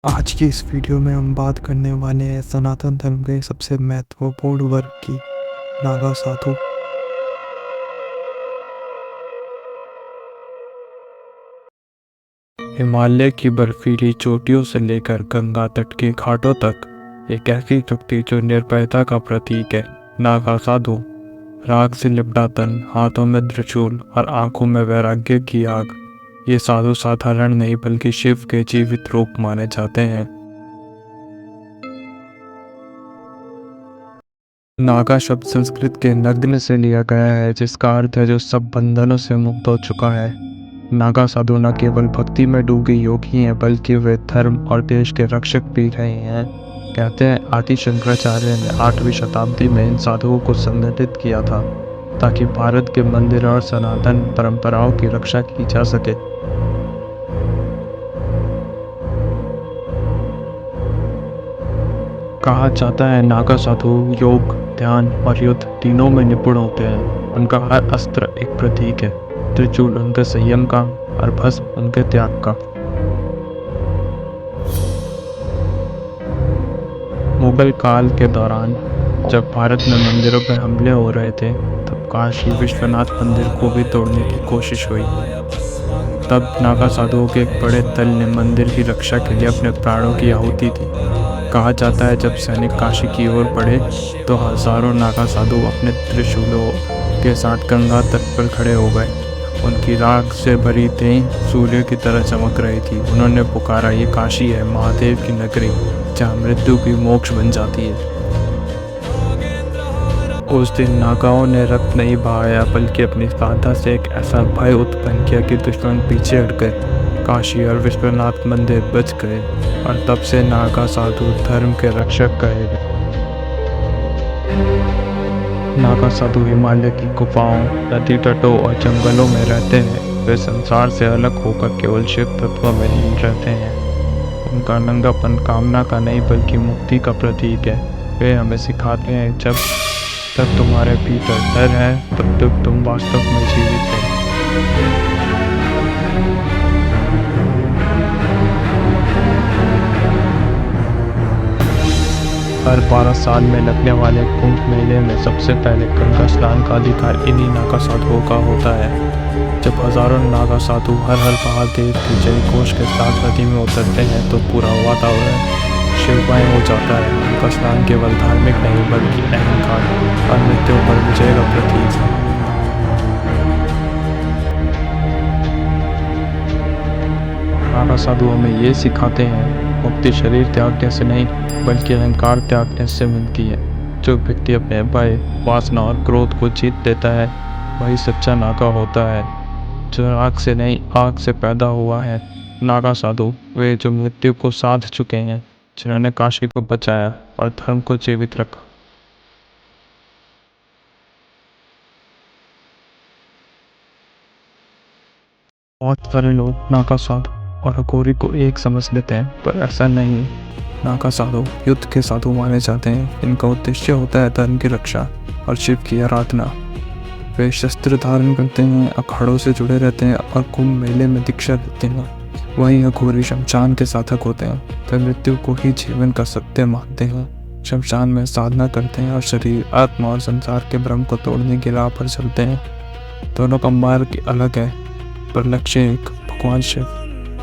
आज की इस वीडियो में हम बात करने वाले हैं सनातन धर्म के सबसे महत्वपूर्ण वर्ग की नागा साधु। हिमालय की बर्फीली चोटियों से लेकर गंगा तट के घाटों तक एक ऐसी शक्ति जो निर्भयता का प्रतीक है। नागा साधु राग से लिपटा तन, हाथों में त्रिशूल और आंखों में वैराग्य की आग। ये साधु साधारण नहीं बल्कि शिव के जीवित रूप माने जाते हैं। नागा शब्द संस्कृत के नग्न से लिया गया है, जिसका अर्थ है जो सब बंधनों से मुक्त हो चुका है। नागा साधु न केवल भक्ति में डूबे योगी हैं, बल्कि वे धर्म और देश के रक्षक भी रहे हैं। कहते हैं आदि शंकराचार्य ने 8वीं शताब्दी में इन साधुओं को संगठित किया था, ताकि भारत के मंदिर और सनातन परंपराओं की रक्षा की जा सके। कहा जाता है नागा साधु योग, ध्यान और युद्ध तीनों में निपुण होते हैं। उनका हर अस्त्र एक प्रतीक है। त्रिशूल उनके संयम का और भस्म उनके त्याग का। मुगल काल के दौरान जब भारत में मंदिरों पर हमले हो रहे थे, तब काशी विश्वनाथ मंदिर को भी तोड़ने की कोशिश हुई। तब नागा साधुओं के एक बड़े दल ने मंदिर की रक्षा के लिए अपने प्राणों की आहुति दी। कहा जाता है जब सैनिक काशी की ओर बढ़े तो हजारों नागा साधु अपने त्रिशूलों के साथ गंगा तट पर खड़े हो गए। उनकी राख से भरी देह सूर्य की तरह चमक रही थी। उन्होंने पुकारा, ये काशी है, महादेव की नगरी, जहाँ मृत्यु भी मोक्ष बन जाती है। उस दिन नागाओं ने रक्त नहीं बहाया, बल्कि अपनी साधना से एक ऐसा भय उत्पन्न किया कि दुश्मन पीछे हट गए। काशी और विश्वनाथ मंदिर बच गए और तब से नागा साधु धर्म के रक्षक कहे गए। नागा साधु हिमालय की गुफाओं, नदी तटों और जंगलों में रहते हैं। वे संसार से अलग होकर केवल शिव तत्व में लीन रहते हैं। उनका नंगापन कामना का नहीं बल्कि मुक्ति का प्रतीक है। वे हमें सिखाते हैं जब तक तुम्हारे भीतर डर है, तब तक तुम वास्तव में जीवित हो। हर 12 साल में लगने वाले कुंभ मेले में सबसे पहले गंगा स्नान का अधिकार इन्हीं नागा साधुओं का होता है। जब हजारों नागा साधु हर हर महादेव के जय घोष के साथ नदी में उतरते हैं तो पूरा वातावरण शिवमय हो जाता है। उनका स्नान केवल धार्मिक नहीं बल्कि अहंकार और मृत्यु पर विजय का प्रतीक है। नागा साधु हमें ये सिखाते हैं मुक्ति शरीर त्यागने से नहीं बल्कि अहंकार त्यागने से मिलती है। जो व्यक्ति अपने भय, वासना और क्रोध को जीत लेता है वही सच्चा नागा होता है, जो आग से नहीं आग से पैदा हुआ है। नागा साधु वे जो मृत्यु को साध चुके हैं, जिन्होंने काशी को बचाया और धर्म को जीवित रखा। बहुत सारे लोग नागा साधु और अघोरी को एक समझ लेते हैं, पर ऐसा नहीं। नागा साधु युद्ध के साधु माने जाते हैं। इनका उद्देश्य होता है धर्म की रक्षा और शिव की आराधना। वे शस्त्र धारण करते हैं, अखाड़ों से जुड़े रहते हैं और कुंभ मेले में दीक्षा देते हैं। वहीं अघोरी शमशान के साधक होते हैं। वे मृत्यु को ही जीवन का सत्य मानते हैं। शमशान में साधना करते हैं और शरीर, आत्मा और संसार के भ्रम को तोड़ने की राह पर चलते हैं। दोनों का मार्ग अलग है, पर लक्ष्य एक, भगवान शिव।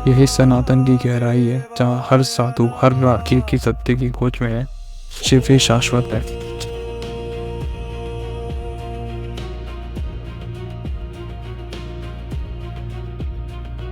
यही सनातन की गहराई है, जहाँ हर साधु हर राखी की सत्य की खोज में है। शिव ही शाश्वत है।